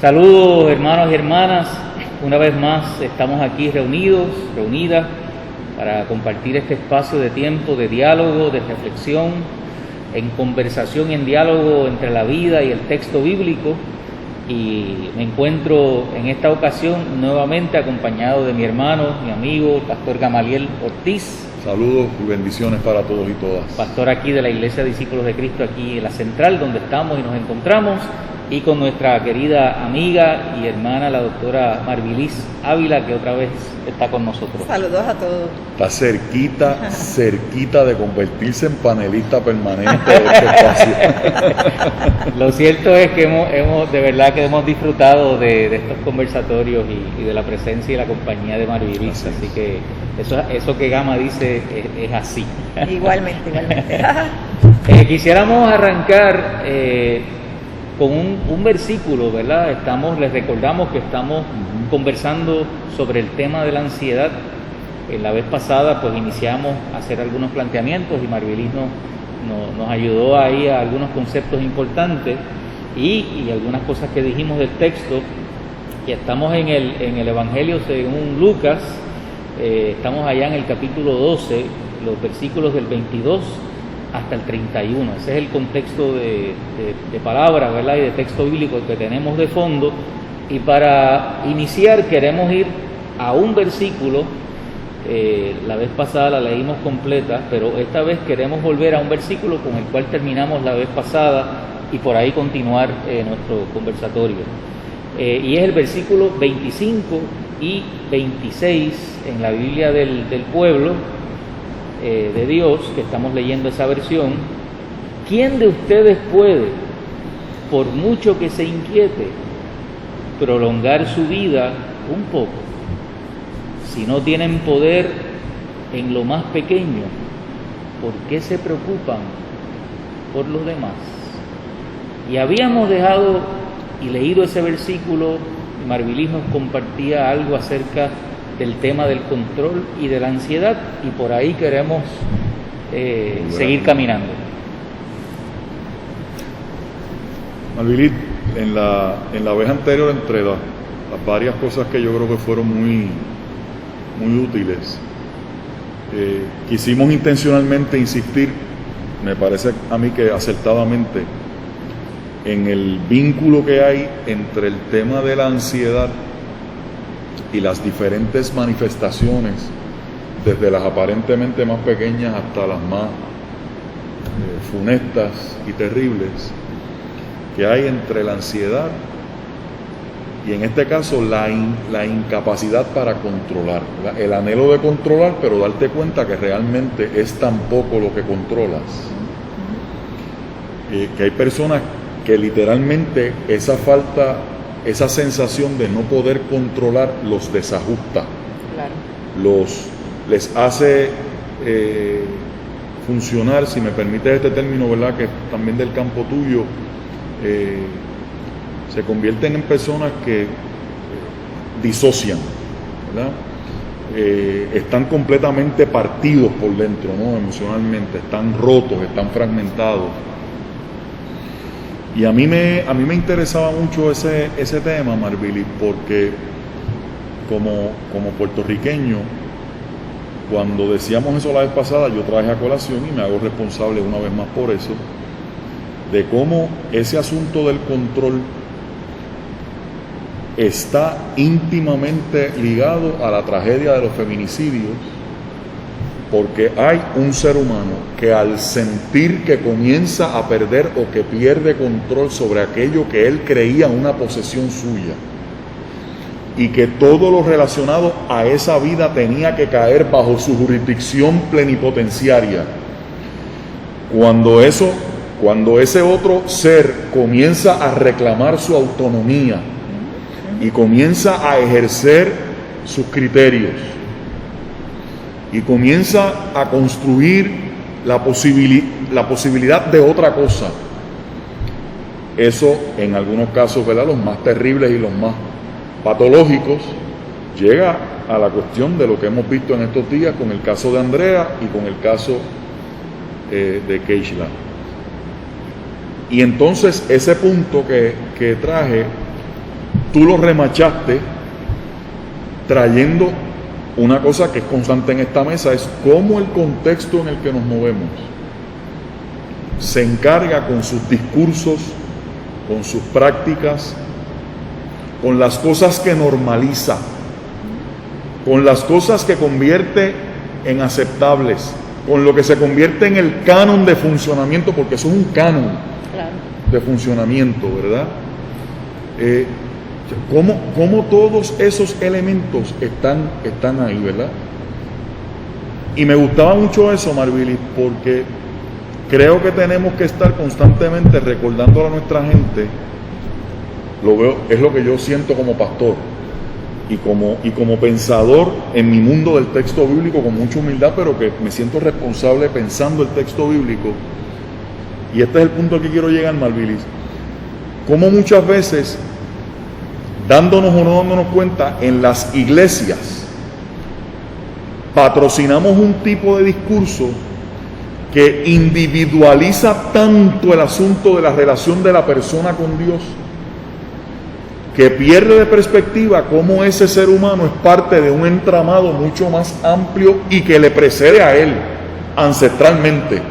Saludos, hermanos y hermanas. Una vez más estamos aquí reunidas para compartir este espacio de tiempo, de diálogo, de reflexión, en conversación y en diálogo entre la vida y el texto bíblico. Y me encuentro en esta ocasión nuevamente acompañado de mi hermano, mi amigo, el pastor Gamaliel Ortiz. Saludos y bendiciones para todos y todas. Pastor aquí de la Iglesia de Discípulos de Cristo, aquí en la central donde estamos y nos encontramos, y con nuestra querida amiga y hermana, la doctora Marvilis Ávila, que otra vez está con nosotros. Saludos a todos. Está cerquita de convertirse en panelista permanente de este espacio. Lo cierto es que de verdad que hemos disfrutado de estos conversatorios y de la presencia y la compañía de Marvilis, así que eso que Gama dice es así. Igualmente. Quisiéramos arrancar con un versículo, ¿verdad? Les recordamos que estamos conversando sobre el tema de la ansiedad. La vez pasada pues iniciamos a hacer algunos planteamientos y Marvilis nos ayudó ahí a algunos conceptos importantes y algunas cosas que dijimos del texto. Y estamos en el Evangelio según Lucas, estamos allá en el capítulo 12, los versículos del 22 hasta el 31. Ese es el contexto de palabra, ¿verdad? Y de texto bíblico que tenemos de fondo. Y para iniciar queremos ir a un versículo. La vez pasada la leímos completa, pero esta vez queremos volver a un versículo con el cual terminamos la vez pasada y por ahí continuar nuestro conversatorio. Y es el versículo 25 y 26 en la Biblia del pueblo de Dios, que estamos leyendo esa versión. ¿Quién de ustedes puede, por mucho que se inquiete, prolongar su vida un poco? Si no tienen poder en lo más pequeño, ¿por qué se preocupan por los demás? Y habíamos dejado y leído ese versículo, y Marvilis nos compartía algo acerca del tema del control y de la ansiedad, y por ahí queremos seguir caminando. Marvilis, en la vez anterior, entre las varias cosas que yo creo que fueron muy útiles, quisimos intencionalmente insistir, me parece a mí que acertadamente, en el vínculo que hay entre el tema de la ansiedad y las diferentes manifestaciones, desde las aparentemente más pequeñas hasta las más funestas y terribles, que hay entre la ansiedad y en este caso la incapacidad para controlar, ¿verdad? El anhelo de controlar, pero darte cuenta que realmente es tan poco lo que controlas. Que hay personas que literalmente esa sensación de no poder controlar los desajusta, Claro. les hace funcionar, si me permites este término, ¿verdad?, que también del campo tuyo, se convierten en personas que disocian, ¿verdad? Están completamente partidos por dentro, ¿no? Emocionalmente, están rotos, están fragmentados. Y a mí me interesaba mucho ese tema, Marvilis, porque como puertorriqueño, cuando decíamos eso la vez pasada, yo traje a colación y me hago responsable una vez más por eso, de cómo ese asunto del control está íntimamente ligado a la tragedia de los feminicidios, porque hay un ser humano que al sentir que comienza a perder o que pierde control sobre aquello que él creía una posesión suya y que todo lo relacionado a esa vida tenía que caer bajo su jurisdicción plenipotenciaria, cuando ese otro ser comienza a reclamar su autonomía y comienza a ejercer sus criterios y comienza a construir la posibilidad de otra cosa, eso en algunos casos, ¿verdad?, los más terribles y los más patológicos, llega a la cuestión de lo que hemos visto en estos días con el caso de Andrea y con el caso de Keishla. Y entonces ese punto que traje tú lo remachaste trayendo una cosa que es constante en esta mesa, es cómo el contexto en el que nos movemos se encarga con sus discursos, con sus prácticas, con las cosas que normaliza, con las cosas que convierte en aceptables, con lo que se convierte en el canon de funcionamiento, porque eso es un canon de funcionamiento, ¿verdad? ¿Cómo todos esos elementos están ahí, ¿verdad? Y me gustaba mucho eso, Marvilis, porque creo que tenemos que estar constantemente recordando a nuestra gente, es lo que yo siento como pastor y como pensador en mi mundo del texto bíblico, con mucha humildad, pero que me siento responsable pensando el texto bíblico. Y este es el punto al que quiero llegar, Marvilis. Como muchas veces, dándonos o no dándonos cuenta, en las iglesias patrocinamos un tipo de discurso que individualiza tanto el asunto de la relación de la persona con Dios, que pierde de perspectiva cómo ese ser humano es parte de un entramado mucho más amplio y que le precede a él ancestralmente.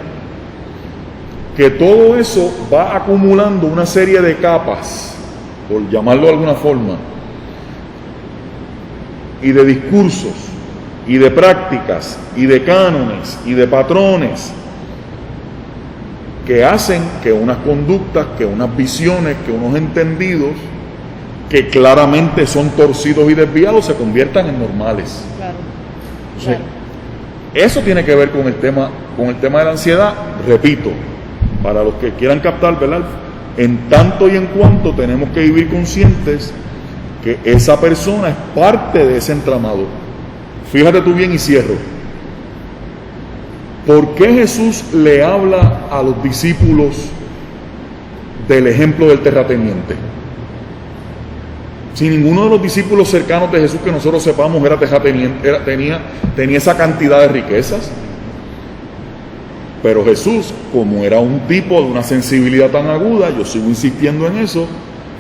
Que todo eso va acumulando una serie de capas, por llamarlo de alguna forma, y de discursos, y de prácticas, y de cánones, y de patrones, que hacen que unas conductas, que unas visiones, que unos entendidos, que claramente son torcidos y desviados, se conviertan en normales. Claro. Entonces, eso tiene que ver con el tema de la ansiedad, repito, para los que quieran captar, ¿verdad? En tanto y en cuanto tenemos que vivir conscientes que esa persona es parte de ese entramado. Fíjate tú bien y cierro. ¿Por qué Jesús le habla a los discípulos del ejemplo del terrateniente? Si ninguno de los discípulos cercanos de Jesús que nosotros sepamos era terrateniente, tenía esa cantidad de riquezas. Pero Jesús, como era un tipo de una sensibilidad tan aguda, yo sigo insistiendo en eso,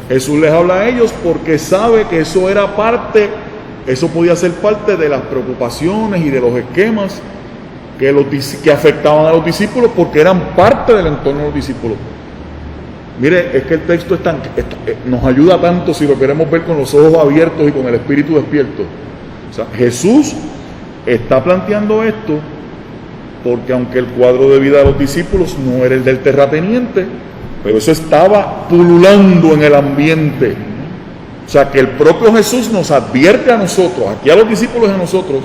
Jesús les habla a ellos porque sabe que eso era parte, eso podía ser parte de las preocupaciones y de los esquemas que afectaban a los discípulos, porque eran parte del entorno de los discípulos. Mire, es que el texto nos ayuda tanto si lo queremos ver con los ojos abiertos y con el espíritu despierto. O sea, Jesús está planteando esto porque aunque el cuadro de vida de los discípulos no era el del terrateniente, pero eso estaba pululando en el ambiente. O sea, que el propio Jesús nos advierte a nosotros, aquí a los discípulos y a nosotros,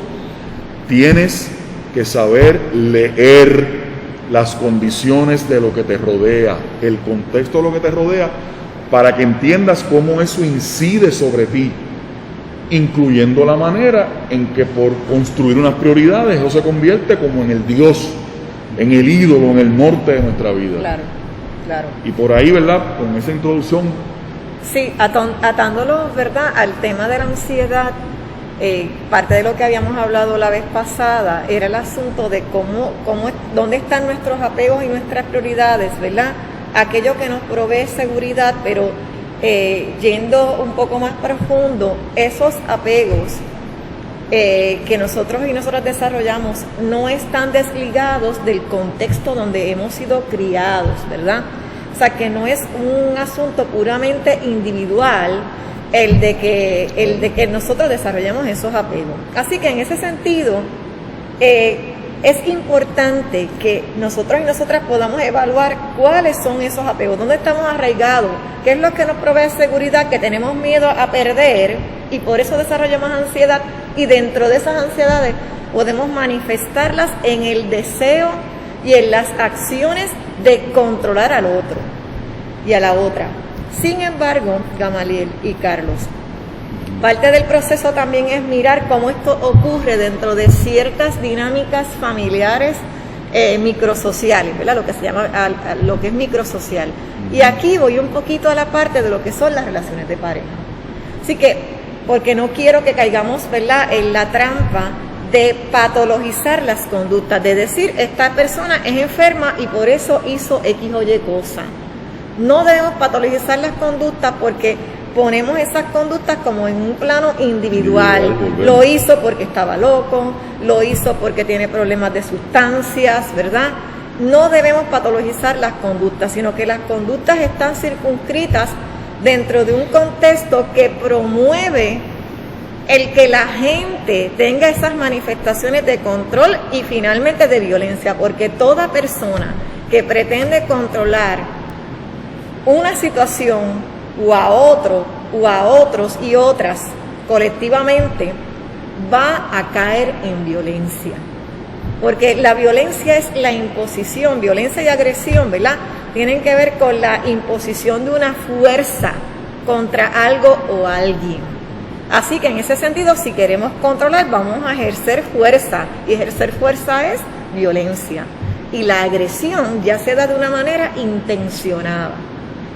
tienes que saber leer las condiciones de lo que te rodea, el contexto de lo que te rodea, para que entiendas cómo eso incide sobre ti, incluyendo la manera en que por construir unas prioridades eso se convierte como en el Dios, en el ídolo, en el norte de nuestra vida. Claro, claro. Y por ahí, ¿verdad? Con esa introducción. Sí, atándolo, ¿verdad?, al tema de la ansiedad, parte de lo que habíamos hablado la vez pasada era el asunto de dónde están nuestros apegos y nuestras prioridades, ¿verdad? Aquello que nos provee seguridad, pero yendo un poco más profundo, esos apegos que nosotros y nosotras desarrollamos no están desligados del contexto donde hemos sido criados, ¿verdad? O sea, que no es un asunto puramente individual el de que nosotros desarrollemos esos apegos. Así que en ese sentido es importante que nosotros y nosotras podamos evaluar cuáles son esos apegos, dónde estamos arraigados, qué es lo que nos provee seguridad, que tenemos miedo a perder y por eso desarrollamos ansiedad, y dentro de esas ansiedades podemos manifestarlas en el deseo y en las acciones de controlar al otro y a la otra. Sin embargo, Gamaliel y Carlos, parte del proceso también es mirar cómo esto ocurre dentro de ciertas dinámicas familiares microsociales, ¿verdad? Lo que se llama lo que es microsocial. Y aquí voy un poquito a la parte de lo que son las relaciones de pareja. Así que, porque no quiero que caigamos, ¿verdad?, en la trampa de patologizar las conductas, de decir, esta persona es enferma y por eso hizo X o Y cosa. No debemos patologizar las conductas porque ponemos esas conductas como en un plano individual. Lo hizo porque estaba loco, lo hizo porque tiene problemas de sustancias, ¿verdad? No debemos patologizar las conductas, sino que las conductas están circunscritas dentro de un contexto que promueve el que la gente tenga esas manifestaciones de control y finalmente de violencia, porque toda persona que pretende controlar una situación o a otro, o a otros y otras colectivamente, va a caer en violencia. Porque la violencia es la imposición, violencia y agresión, ¿verdad? Tienen que ver con la imposición de una fuerza contra algo o alguien. Así que en ese sentido, si queremos controlar, vamos a ejercer fuerza. Y ejercer fuerza es violencia. Y la agresión ya se da de una manera intencionada.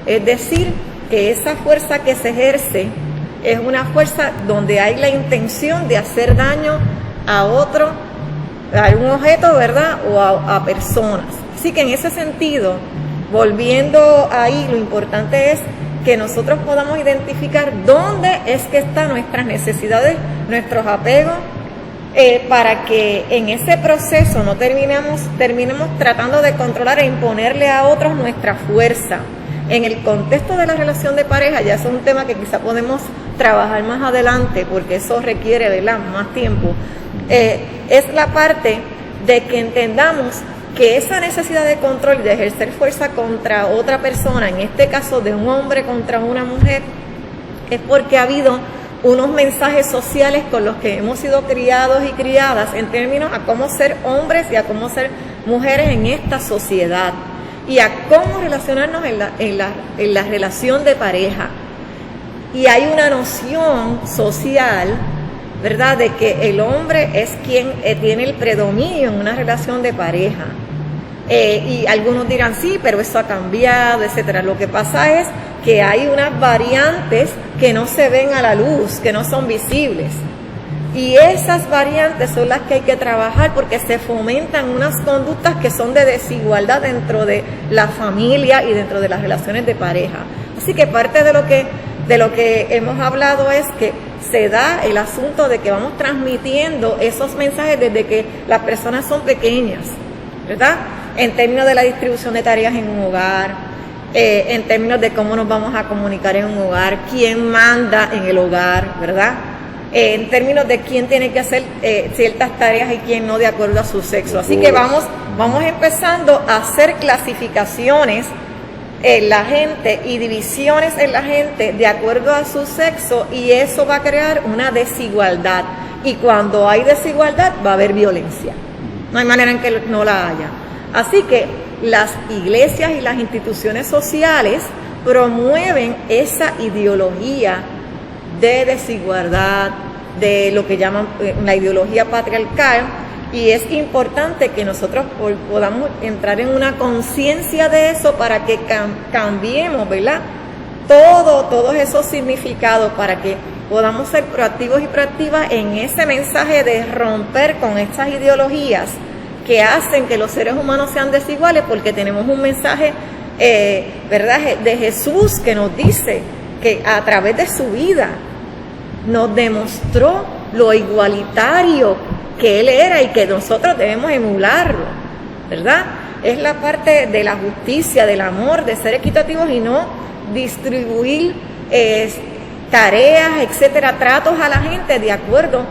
Es decir, que esa fuerza que se ejerce es una fuerza donde hay la intención de hacer daño a otro, a un objeto, ¿verdad? O a personas. Así que en ese sentido, volviendo ahí, lo importante es que nosotros podamos identificar dónde es que están nuestras necesidades, nuestros apegos, para que en ese proceso no terminemos tratando de controlar e imponerle a otros nuestra fuerza. En el contexto de la relación de pareja, ya eso es un tema que quizá podemos trabajar más adelante, porque eso requiere, ¿verdad?, más tiempo. Es la parte de que entendamos que esa necesidad de control y de ejercer fuerza contra otra persona, en este caso de un hombre contra una mujer, es porque ha habido unos mensajes sociales con los que hemos sido criados y criadas en términos a cómo ser hombres y a cómo ser mujeres en esta sociedad y a cómo relacionarnos en la relación de pareja. Y hay una noción social, ¿verdad?, de que el hombre es quien tiene el predominio en una relación de pareja. Y algunos dirán, sí, pero eso ha cambiado, etcétera. Lo que pasa es que hay unas variantes que no se ven a la luz, que no son visibles. Y esas variantes son las que hay que trabajar porque se fomentan unas conductas que son de desigualdad dentro de la familia y dentro de las relaciones de pareja. Así que parte de lo que hemos hablado es que se da el asunto de que vamos transmitiendo esos mensajes desde que las personas son pequeñas, ¿verdad? En términos de la distribución de tareas en un hogar, en términos de cómo nos vamos a comunicar en un hogar, quién manda en el hogar, ¿verdad? En términos de quién tiene que hacer ciertas tareas y quién no, de acuerdo a su sexo. Así que vamos empezando a hacer clasificaciones en la gente y divisiones en la gente de acuerdo a su sexo, y eso va a crear una desigualdad. Y cuando hay desigualdad va a haber violencia. No hay manera en que no la haya. Así que las iglesias y las instituciones sociales promueven esa ideología de desigualdad, de lo que llaman la ideología patriarcal, y es importante que nosotros podamos entrar en una conciencia de eso para que cambiemos, ¿verdad?, todos esos significados, para que podamos ser proactivos y proactivas en ese mensaje de romper con estas ideologías que hacen que los seres humanos sean desiguales, porque tenemos un mensaje, ¿verdad?, de Jesús, que nos dice que a través de su vida nos demostró lo igualitario que Él era y que nosotros debemos emularlo, ¿verdad? Es la parte de la justicia, del amor, de ser equitativos y no distribuir tareas, etcétera, tratos a la gente de acuerdo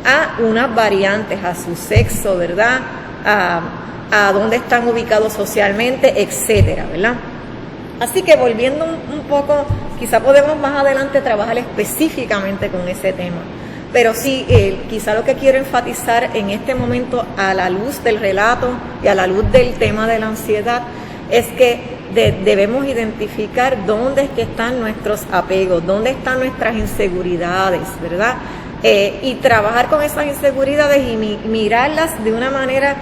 a unas variantes, a su sexo, ¿verdad?, a dónde están ubicados socialmente, etcétera, ¿verdad? Así que volviendo un poco, quizá podemos más adelante trabajar específicamente con ese tema, pero sí, quizá lo que quiero enfatizar en este momento, a la luz del relato y a la luz del tema de la ansiedad, es que debemos identificar dónde es que están nuestros apegos, dónde están nuestras inseguridades, ¿verdad? Y trabajar con esas inseguridades y mirarlas de una manera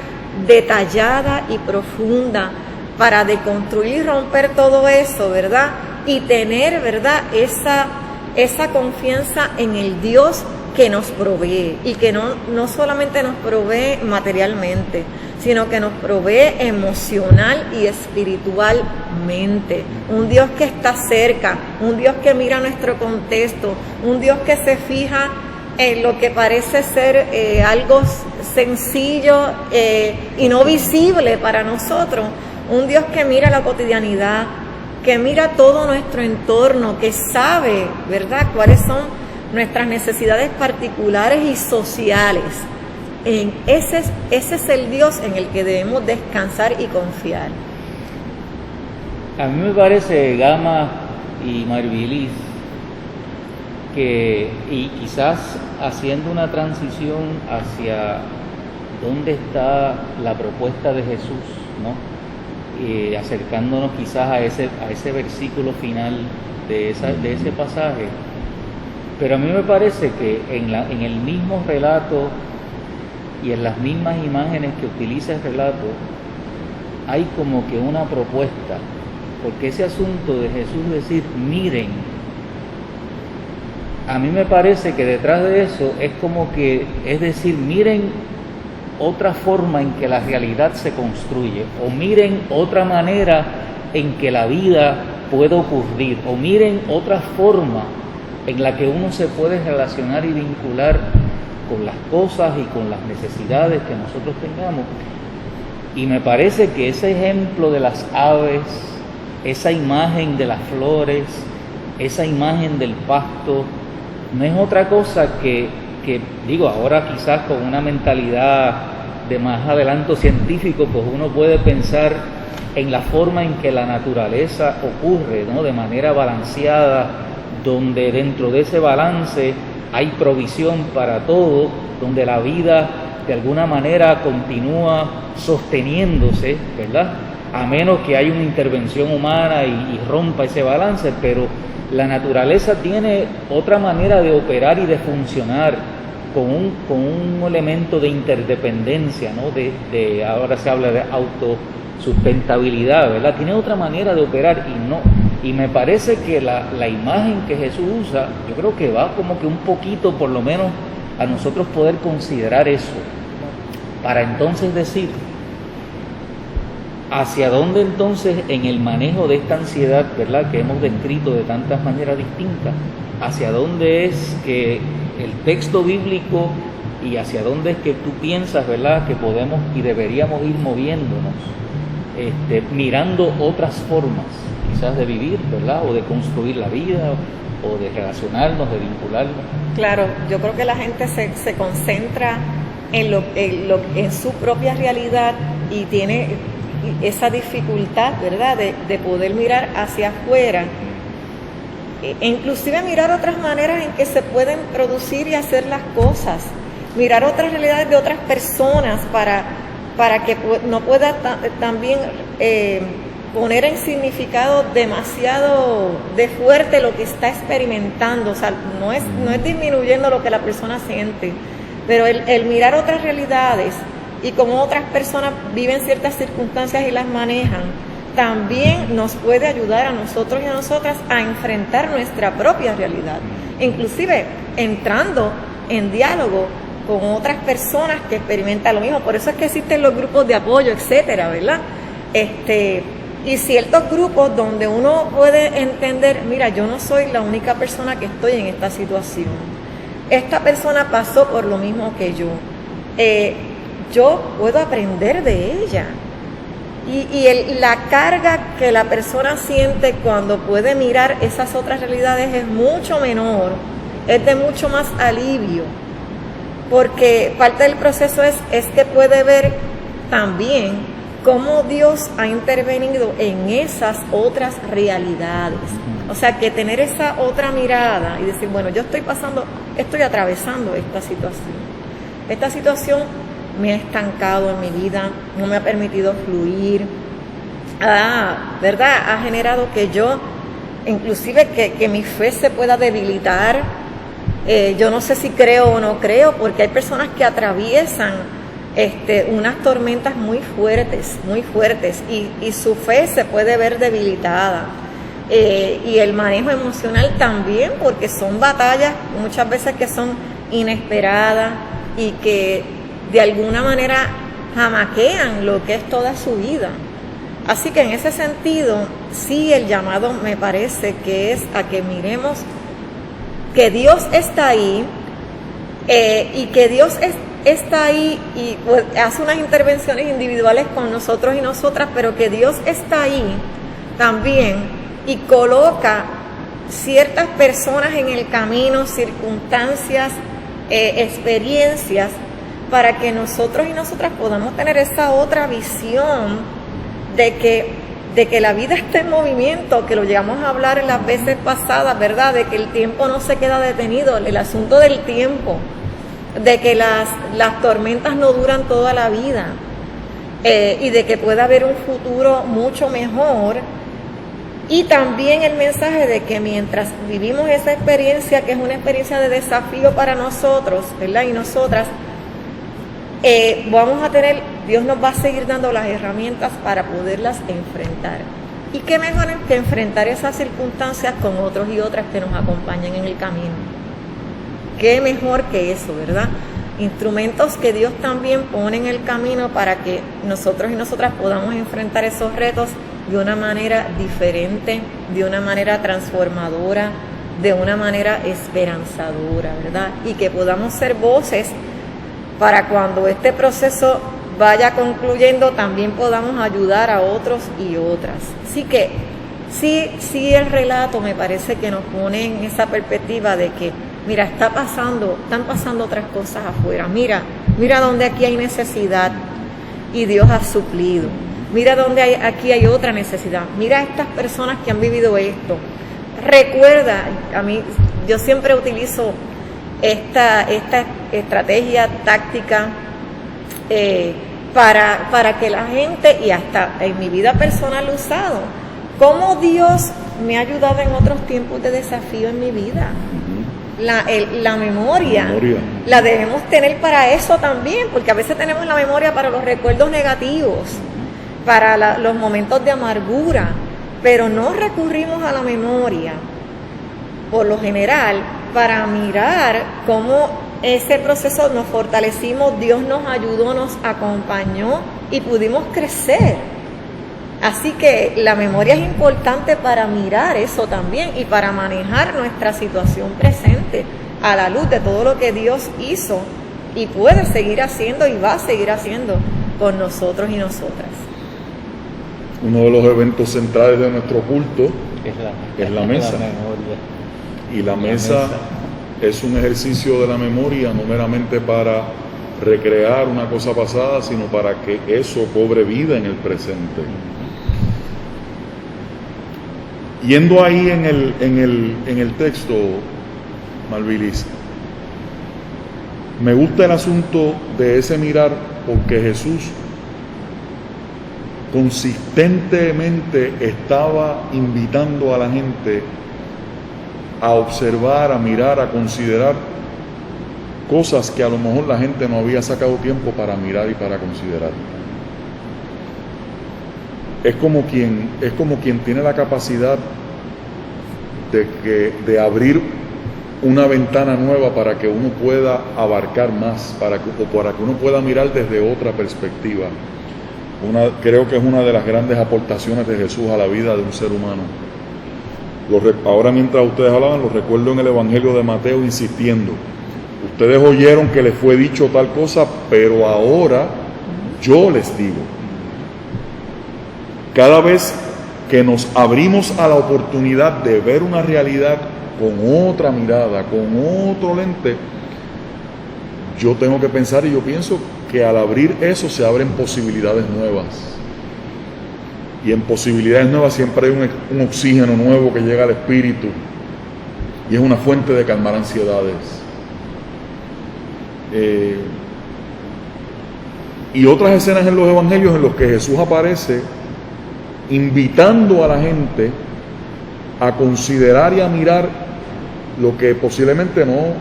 detallada y profunda para deconstruir y romper todo eso, ¿verdad? Y tener, ¿verdad?, esa confianza en el Dios que nos provee, y que no solamente nos provee materialmente, sino que nos provee emocional y espiritualmente. Un Dios que está cerca, un Dios que mira nuestro contexto, un Dios que se fija en lo que parece ser algo sencillo y no visible para nosotros. Un Dios que mira la cotidianidad, que mira todo nuestro entorno, que sabe, ¿verdad?, cuáles son nuestras necesidades particulares y sociales. Ese es el Dios en el que debemos descansar y confiar. A mí me parece, Gama y Marvilis, que, y quizás haciendo una transición hacia dónde está la propuesta de Jesús, ¿no? Acercándonos quizás a ese versículo final de ese pasaje, pero a mí me parece que en el mismo relato y en las mismas imágenes que utiliza el relato hay como que una propuesta, porque ese asunto de Jesús decir miren, a mí me parece que detrás de eso es como que es decir miren otra forma en que la realidad se construye, o miren otra manera en que la vida puede ocurrir, o miren otra forma en la que uno se puede relacionar y vincular con las cosas y con las necesidades que nosotros tengamos. Y me parece que ese ejemplo de las aves, esa imagen de las flores, esa imagen del pasto, no es otra cosa que digo, ahora quizás con una mentalidad de más adelanto científico, pues uno puede pensar en la forma en que la naturaleza ocurre, ¿no?, de manera balanceada, donde dentro de ese balance hay provisión para todo, donde la vida de alguna manera continúa sosteniéndose, ¿verdad?, a menos que haya una intervención humana y rompa ese balance, pero la naturaleza tiene otra manera de operar y de funcionar con un elemento de interdependencia, ¿no? Ahora se habla de autosustentabilidad, ¿verdad? Tiene otra manera de operar y me parece que la imagen que Jesús usa, yo creo que va como que un poquito, por lo menos, a nosotros poder considerar eso, para entonces decir, ¿hacia dónde entonces en el manejo de esta ansiedad, ¿verdad?, que hemos descrito de tantas maneras distintas, hacia dónde es que el texto bíblico y hacia dónde es que tú piensas, ¿verdad?, que podemos y deberíamos ir moviéndonos, mirando otras formas quizás de vivir, ¿verdad?, o de construir la vida, o de relacionarnos, de vincularnos? Claro, yo creo que la gente se concentra en su propia realidad y tiene esa dificultad, ¿verdad?, de poder mirar hacia afuera, e inclusive mirar otras maneras en que se pueden producir y hacer las cosas, mirar otras realidades de otras personas para que no pueda también poner en significado demasiado de fuerte lo que está experimentando. O sea, no es disminuyendo lo que la persona siente, pero el mirar otras realidades y cómo otras personas viven ciertas circunstancias y las manejan, también nos puede ayudar a nosotros y a nosotras a enfrentar nuestra propia realidad, inclusive entrando en diálogo con otras personas que experimentan lo mismo. Por eso es que existen los grupos de apoyo, etcétera, ¿verdad? Y ciertos grupos donde uno puede entender, mira, yo no soy la única persona que estoy en esta situación. Esta persona pasó por lo mismo que yo. Yo puedo aprender de ella. Y la carga que la persona siente cuando puede mirar esas otras realidades es mucho menor, es de mucho más alivio, porque parte del proceso es que puede ver también cómo Dios ha intervenido en esas otras realidades. O sea, que tener esa otra mirada y decir, bueno, yo estoy atravesando esta situación. Esta situación me ha estancado en mi vida, no me ha permitido fluir, ¿verdad? Ha generado que yo, inclusive que mi fe se pueda debilitar. Yo no sé si creo o no creo, porque hay personas que atraviesan unas tormentas muy fuertes, y su fe se puede ver debilitada. Y el manejo emocional también, porque son batallas muchas veces que son inesperadas y que de alguna manera jamaquean lo que es toda su vida. Así que en ese sentido, sí, el llamado me parece que es a que miremos que Dios está ahí, y que Dios está ahí y pues, hace unas intervenciones individuales con nosotros y nosotras, pero que Dios está ahí también y coloca ciertas personas en el camino, circunstancias, experiencias, para que nosotros y nosotras podamos tener esa otra visión de que la vida está en movimiento, que lo llegamos a hablar en las veces pasadas, ¿verdad? De que el tiempo no se queda detenido, el asunto del tiempo, de que las tormentas no duran toda la vida, y de que puede haber un futuro mucho mejor. Y también el mensaje de que mientras vivimos esa experiencia, que es una experiencia de desafío para nosotros, ¿verdad? Y nosotras, vamos a tener, Dios nos va a seguir dando las herramientas para poderlas enfrentar. Y qué mejor que enfrentar esas circunstancias con otros y otras que nos acompañen en el camino. Qué mejor que eso, ¿verdad? Instrumentos que Dios también pone en el camino para que nosotros y nosotras podamos enfrentar esos retos de una manera diferente, de una manera transformadora, de una manera esperanzadora, ¿verdad? Y que podamos ser voces para cuando este proceso vaya concluyendo, también podamos ayudar a otros y otras. Así que sí el relato me parece que nos pone en esa perspectiva de que, mira, están pasando otras cosas afuera, mira donde aquí hay necesidad y Dios ha suplido, mira donde aquí hay otra necesidad, mira a estas personas que han vivido esto. Recuerda, yo siempre utilizo esta estrategia táctica para que la gente, y hasta en mi vida personal lo he usado, cómo Dios me ha ayudado en otros tiempos de desafío en mi vida. La memoria la debemos tener para eso también, porque a veces tenemos la memoria para los recuerdos negativos, para los momentos de amargura, pero no recurrimos a la memoria por lo general para mirar cómo ese proceso nos fortalecimos, Dios nos ayudó, nos acompañó y pudimos crecer. Así que la memoria es importante para mirar eso también y para manejar nuestra situación presente a la luz de todo lo que Dios hizo y puede seguir haciendo y va a seguir haciendo con nosotros y nosotras. Uno de los eventos centrales de nuestro culto es la mesa. Y la mesa es un ejercicio de la memoria, no meramente para recrear una cosa pasada, sino para que eso cobre vida en el presente. Yendo ahí en el texto, Malvilis, me gusta el asunto de ese mirar, porque Jesús consistentemente estaba invitando a la gente a observar, a mirar, a considerar cosas que a lo mejor la gente no había sacado tiempo para mirar y para considerar. Es como quien tiene la capacidad de abrir una ventana nueva para que uno pueda abarcar más, para que uno pueda mirar desde otra perspectiva. Creo que es una de las grandes aportaciones de Jesús a la vida de un ser humano. Ahora, mientras ustedes hablaban, lo recuerdo en el Evangelio de Mateo insistiendo: ustedes oyeron que les fue dicho tal cosa, pero ahora yo les digo. Cada vez que nos abrimos a la oportunidad de ver una realidad con otra mirada, con otro lente, yo tengo que pensar, y yo pienso que al abrir eso se abren posibilidades nuevas. Y en posibilidades nuevas siempre hay un oxígeno nuevo que llega al espíritu y es una fuente de calmar ansiedades. Y otras escenas en los evangelios en los que Jesús aparece invitando a la gente a considerar y a mirar lo que posiblemente no.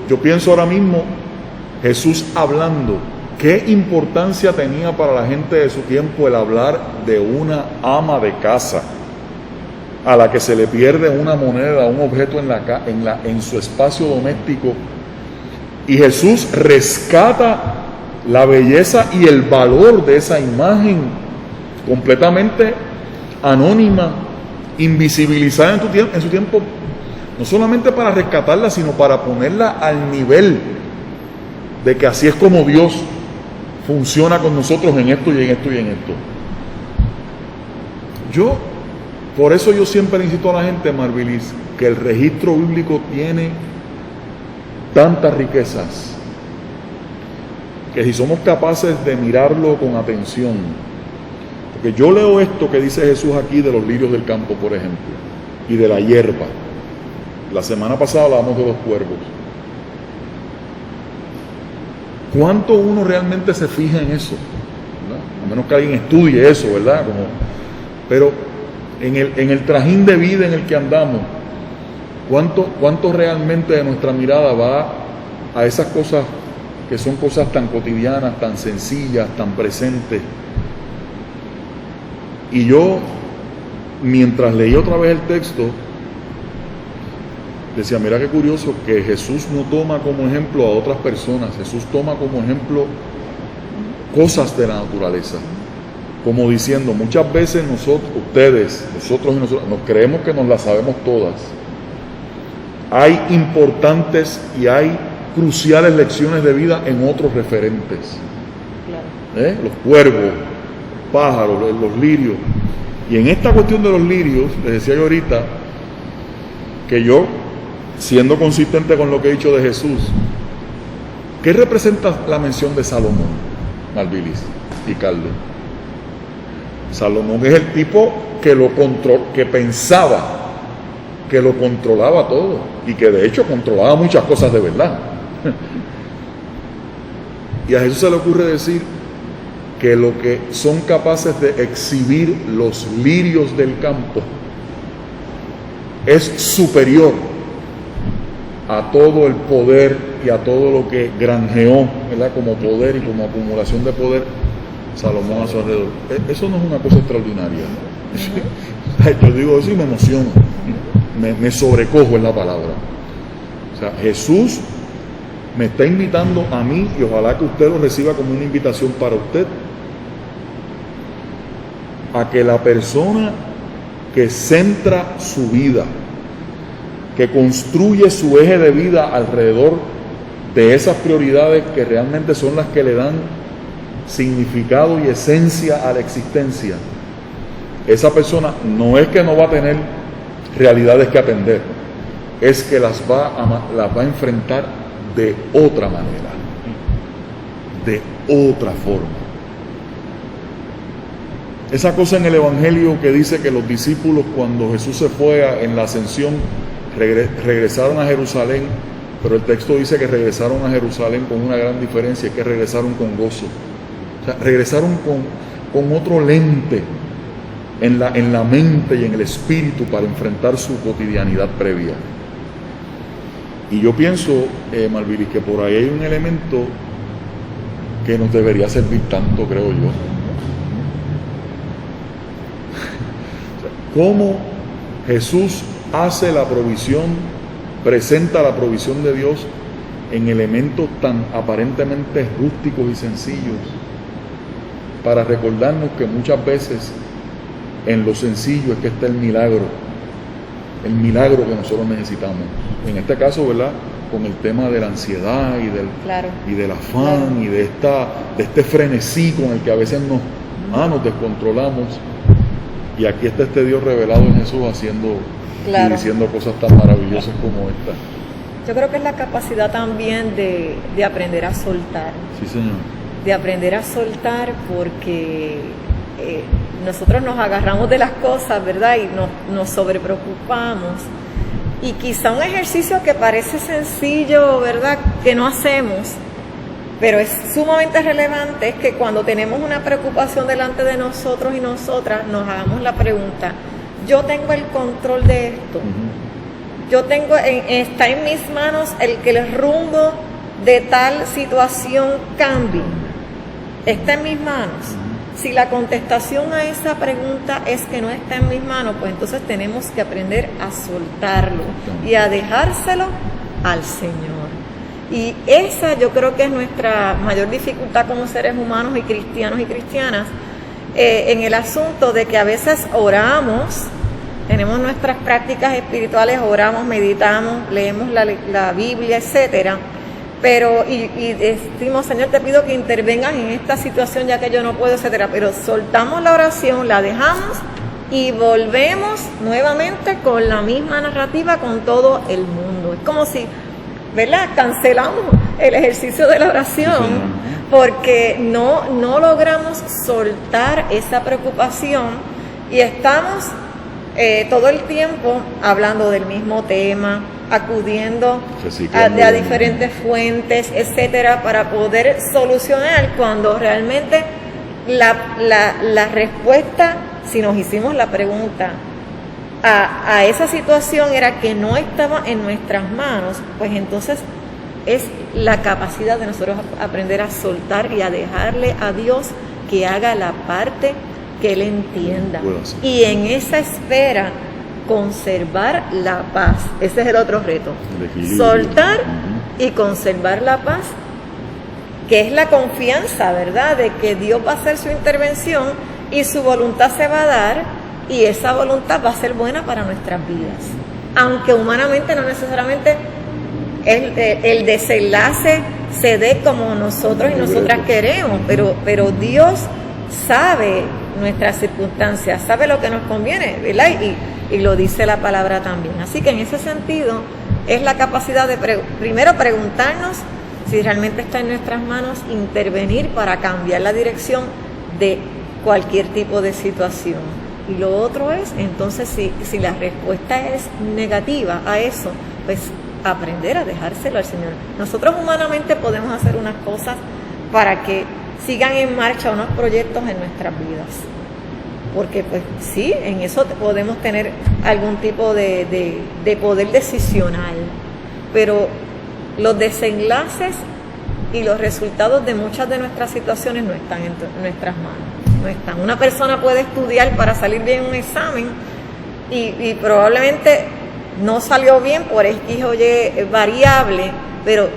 Yo pienso ahora mismo Jesús hablando. ¿Qué importancia tenía para la gente de su tiempo el hablar de una ama de casa a la que se le pierde una moneda, un objeto en su espacio doméstico? Y Jesús rescata la belleza y el valor de esa imagen completamente anónima, invisibilizada en su tiempo, no solamente para rescatarla, sino para ponerla al nivel de que así es como Dios funciona con nosotros en esto y en esto y en esto. Por eso yo siempre incito a la gente, Marvilis, que el registro bíblico tiene tantas riquezas, que si somos capaces de mirarlo con atención, porque yo leo esto que dice Jesús aquí de los lirios del campo, por ejemplo, y de la hierba. La semana pasada hablábamos de los cuervos. ¿Cuánto uno realmente se fija en eso? ¿Verdad? A menos que alguien estudie eso, ¿verdad? Pero en el trajín de vida en el que andamos, ¿cuánto realmente de nuestra mirada va a esas cosas que son cosas tan cotidianas, tan sencillas, tan presentes? Y yo, mientras leí otra vez el texto, decía, mira qué curioso que Jesús no toma como ejemplo a otras personas, Jesús toma como ejemplo cosas de la naturaleza, como diciendo, muchas veces nosotros y nosotros nos creemos que nos las sabemos todas. Hay importantes y hay cruciales lecciones de vida en otros referentes. Claro. Los cuervos, pájaros, los lirios. Y en esta cuestión de los lirios, les decía yo ahorita, que yo, siendo consistente con lo que he dicho de Jesús, ¿qué representa la mención de Salomón, Marvilis y Carlos? Salomón es el tipo que pensaba que lo controlaba todo y que de hecho controlaba muchas cosas de verdad. Y a Jesús se le ocurre decir que lo que son capaces de exhibir los lirios del campo es superior a todo el poder y a todo lo que granjeó, ¿verdad?, como poder y como acumulación de poder Salomón a su alrededor. Eso no es una cosa extraordinaria, ¿no? Yo digo eso y me emociono, me sobrecojo en la palabra. O sea, Jesús me está invitando a mí, y ojalá que usted lo reciba como una invitación para usted, a que la persona que centra su vida, que construye su eje de vida alrededor de esas prioridades que realmente son las que le dan significado y esencia a la existencia, esa persona no es que no va a tener realidades que atender, es que las va a enfrentar de otra manera, de otra forma. Esa cosa en el Evangelio que dice que los discípulos, cuando Jesús se fue en la ascensión, regresaron a Jerusalén, pero el texto dice que regresaron a Jerusalén con una gran diferencia, es que regresaron con gozo. O sea, regresaron con otro lente en la mente y en el espíritu para enfrentar su cotidianidad previa. Y yo pienso, Marvilis, que por ahí hay un elemento que nos debería servir tanto, creo yo. Cómo Jesús hace la provisión, presenta la provisión de Dios en elementos tan aparentemente rústicos y sencillos, para recordarnos que muchas veces en lo sencillo es que está el milagro que nosotros necesitamos. En este caso, ¿verdad?, con el tema de la ansiedad y del afán, y de este frenesí con el que a veces nos descontrolamos. Y aquí está este Dios revelado en Jesús haciendo y diciendo cosas tan maravillosas como esta. Yo creo que es la capacidad también de aprender a soltar. Sí, Señor. De aprender a soltar, porque nosotros nos agarramos de las cosas, ¿verdad? Y nos sobrepreocupamos. Y quizá un ejercicio que parece sencillo, ¿verdad?, que no hacemos, pero es sumamente relevante, es que cuando tenemos una preocupación delante de nosotros y nosotras, nos hagamos la pregunta: ¿yo tengo el control de esto? ¿Está en mis manos el que el rumbo de tal situación cambie? ¿Está en mis manos? Si la contestación a esa pregunta es que no está en mis manos, pues entonces tenemos que aprender a soltarlo y a dejárselo al Señor. Y esa yo creo que es nuestra mayor dificultad como seres humanos y cristianos y cristianas, en el asunto de que a veces oramos, tenemos nuestras prácticas espirituales, oramos, meditamos, leemos la Biblia, etcétera, pero y decimos, Señor, te pido que intervengas en esta situación ya que yo no puedo, etcétera, pero soltamos la oración, la dejamos y volvemos nuevamente con la misma narrativa con todo el mundo. Es como si, ¿verdad?, cancelamos el ejercicio de la oración porque no logramos soltar esa preocupación y estamos todo el tiempo hablando del mismo tema, acudiendo a diferentes fuentes, etcétera, para poder solucionar, cuando realmente la respuesta, si nos hicimos la pregunta a esa situación, era que no estaba en nuestras manos, pues entonces es la capacidad de nosotros aprender a soltar y a dejarle a Dios que haga la parte que Él entienda. Y en esa espera, conservar la paz. Ese es el otro reto. Soltar y conservar la paz, que es la confianza, ¿verdad?, de que Dios va a hacer su intervención y su voluntad se va a dar, y esa voluntad va a ser buena para nuestras vidas. Aunque humanamente no necesariamente el desenlace se dé como nosotros y nosotras queremos, pero Dios sabe nuestras circunstancias, sabe lo que nos conviene, ¿verdad? Y lo dice la palabra también. Así que en ese sentido es la capacidad de primero preguntarnos si realmente está en nuestras manos intervenir para cambiar la dirección de cualquier tipo de situación. Y lo otro es, entonces, si la respuesta es negativa a eso, pues aprender a dejárselo al Señor. Nosotros humanamente podemos hacer unas cosas para que sigan en marcha unos proyectos en nuestras vidas, porque pues sí, en eso podemos tener algún tipo de poder decisional, pero los desenlaces y los resultados de muchas de nuestras situaciones no están en nuestras manos, no están. Una persona puede estudiar para salir bien en un examen y probablemente no salió bien por X o Y variable, pero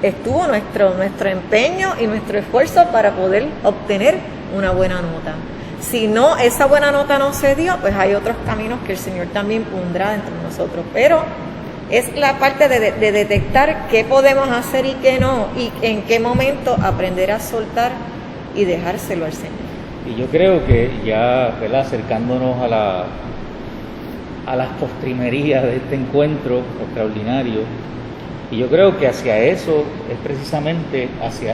estuvo nuestro empeño y nuestro esfuerzo para poder obtener una buena nota. Si no, esa buena nota no se dio, pues hay otros caminos que el Señor también pondrá dentro de nosotros. Pero es la parte de detectar qué podemos hacer y qué no, y en qué momento aprender a soltar y dejárselo al Señor. Y yo creo que ya, ¿verdad?, acercándonos a las postrimerías de este encuentro extraordinario, y yo creo que hacia eso es precisamente,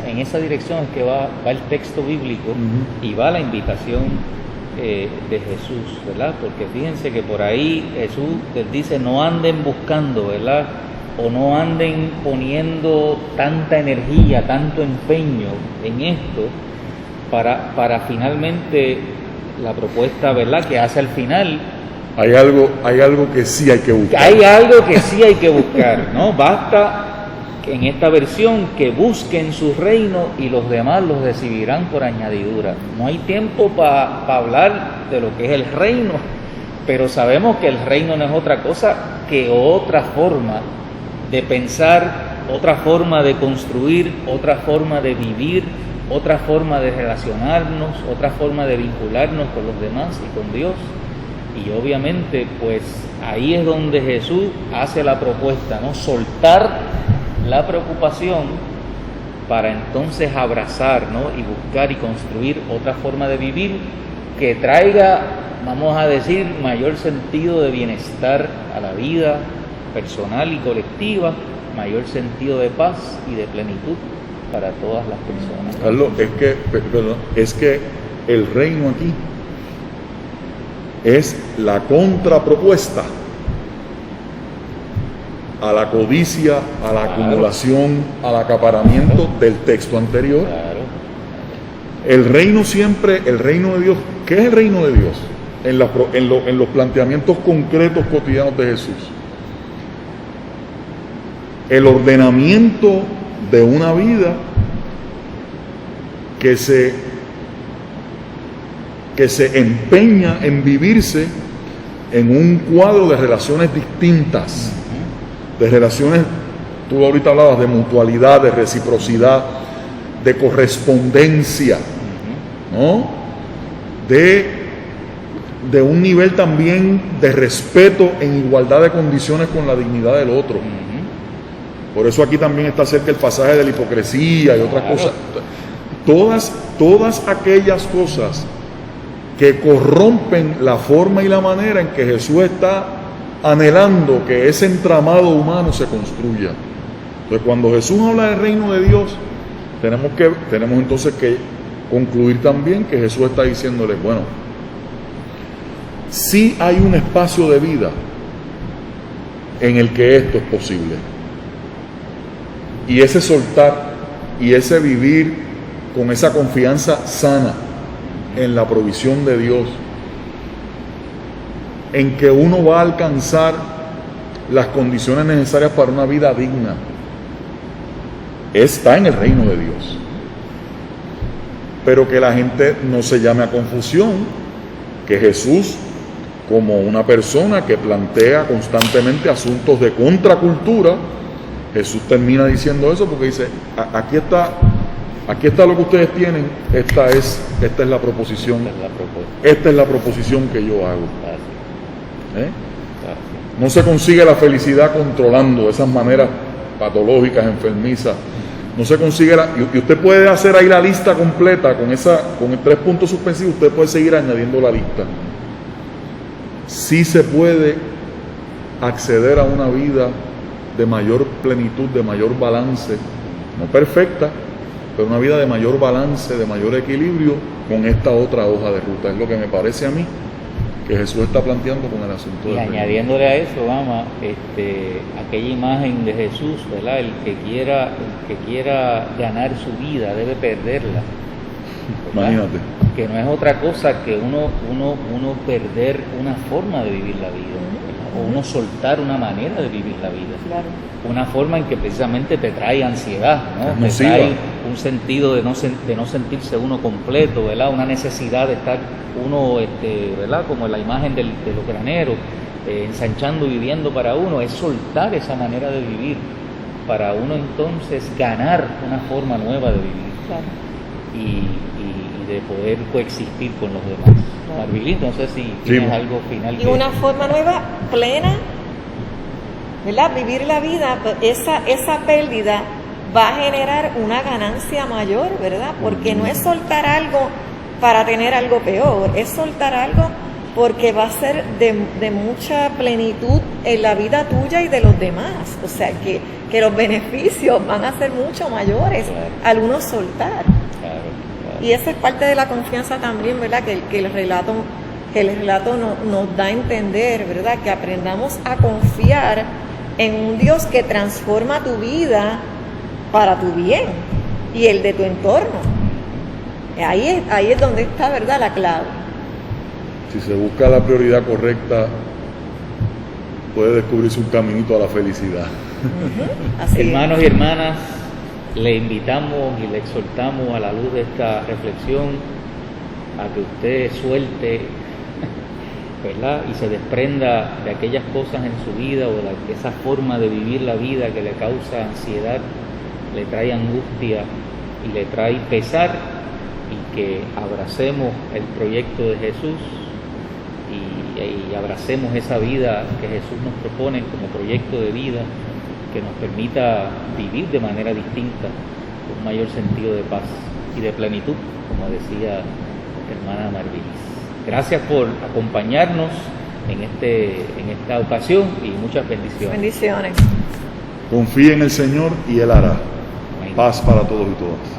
en esa dirección es que va el texto bíblico y va la invitación de Jesús, ¿verdad? Porque fíjense que por ahí Jesús les dice: no anden buscando, ¿verdad?, o no anden poniendo tanta energía, tanto empeño en esto para finalmente la propuesta, ¿verdad?, que hace al final. Hay algo que sí hay que buscar. Hay algo que sí hay que buscar, ¿no? Basta en esta versión que busquen su reino y los demás los recibirán por añadidura. No hay tiempo para hablar de lo que es el reino, pero sabemos que el reino no es otra cosa que otra forma de pensar, otra forma de construir, otra forma de vivir, otra forma de relacionarnos, otra forma de vincularnos con los demás y con Dios. Y obviamente, pues ahí es donde Jesús hace la propuesta, ¿no? Soltar la preocupación para entonces abrazar, ¿no?, y buscar y construir otra forma de vivir que traiga, vamos a decir, mayor sentido de bienestar a la vida personal y colectiva, mayor sentido de paz y de plenitud para todas las personas. Carlos, es que el reino aquí es la contrapropuesta a la codicia, a la acumulación, al acaparamiento del texto anterior. El reino siempre, el reino de Dios. ¿Qué es el reino de Dios? En los planteamientos concretos cotidianos de Jesús. El ordenamiento de una vida que se empeña en vivirse en un cuadro de relaciones distintas, de relaciones Tú ahorita hablabas de mutualidad, de reciprocidad, de correspondencia, ¿no? De un nivel también de respeto en igualdad de condiciones con la dignidad del otro. Por eso aquí también está cerca el pasaje de la hipocresía y otras cosas. Todas aquellas cosas que corrompen la forma y la manera en que Jesús está anhelando que ese entramado humano se construya. Entonces, cuando Jesús habla del reino de Dios, tenemos entonces que concluir también que Jesús está diciéndole, bueno, sí hay un espacio de vida en el que esto es posible. Y ese soltar y ese vivir con esa confianza sana en la provisión de Dios, en que uno va a alcanzar las condiciones necesarias para una vida digna, está en el reino de Dios. Pero que la gente no se llame a confusión, que Jesús, como una persona que plantea constantemente asuntos de contracultura, Jesús termina diciendo eso porque dice, aquí está lo que ustedes tienen, esta es la proposición, esta es la proposición que yo hago. No se consigue la felicidad controlando esas maneras patológicas, enfermizas. No se consigue y usted puede hacer ahí la lista completa con el 3 puntos suspensivos, usted puede seguir añadiendo la lista. Sí se puede acceder a una vida de mayor plenitud, de mayor balance, no perfecta, pero una vida de mayor balance, de mayor equilibrio con esta otra hoja de ruta. Es lo que me parece a mí que Jesús está planteando con el asunto y añadiéndole a eso, vamos, aquella imagen de Jesús, ¿verdad? El que quiera ganar su vida debe perderla, ¿verdad? Imagínate. Que no es otra cosa que uno perder una forma de vivir la vida, ¿verdad? O uno soltar una manera de vivir la vida. Claro. Una forma en que precisamente te trae ansiedad, ¿no? Te trae un sentido de no sentirse uno completo, ¿verdad? Una necesidad de estar uno, ¿verdad? Como la imagen de los graneros, ensanchando, viviendo para uno, es soltar esa manera de vivir para uno entonces ganar una forma nueva de vivir. Claro. Y de poder coexistir con los demás. Claro. Marvilín, no sé si tienes algo final. Y una forma nueva, plena, ¿verdad? Vivir la vida, esa pérdida va a generar una ganancia mayor, ¿verdad? Porque no es soltar algo para tener algo peor, es soltar algo porque va a ser de mucha plenitud en la vida tuya y de los demás. O sea, que los beneficios van a ser mucho mayores al uno soltar. Y esa es parte de la confianza también, ¿verdad? Que el relato nos da a entender, ¿verdad? Que aprendamos a confiar en un Dios que transforma tu vida para tu bien y el de tu entorno. Ahí es donde está, ¿verdad?, la clave. Si se busca la prioridad correcta, puede descubrirse un caminito a la felicidad. Así Hermanos y hermanas, le invitamos y le exhortamos a la luz de esta reflexión a que usted suelte, ¿verdad? Y se desprenda de aquellas cosas en su vida o de esa forma de vivir la vida que le causa ansiedad, le trae angustia y le trae pesar, y que abracemos el proyecto de Jesús y abracemos esa vida que Jesús nos propone como proyecto de vida que nos permita vivir de manera distinta, con un mayor sentido de paz y de plenitud, como decía hermana Marvilis. Gracias por acompañarnos en esta ocasión y muchas bendiciones. Bendiciones. Confíe en el Señor y Él hará. Paz para todos y todas.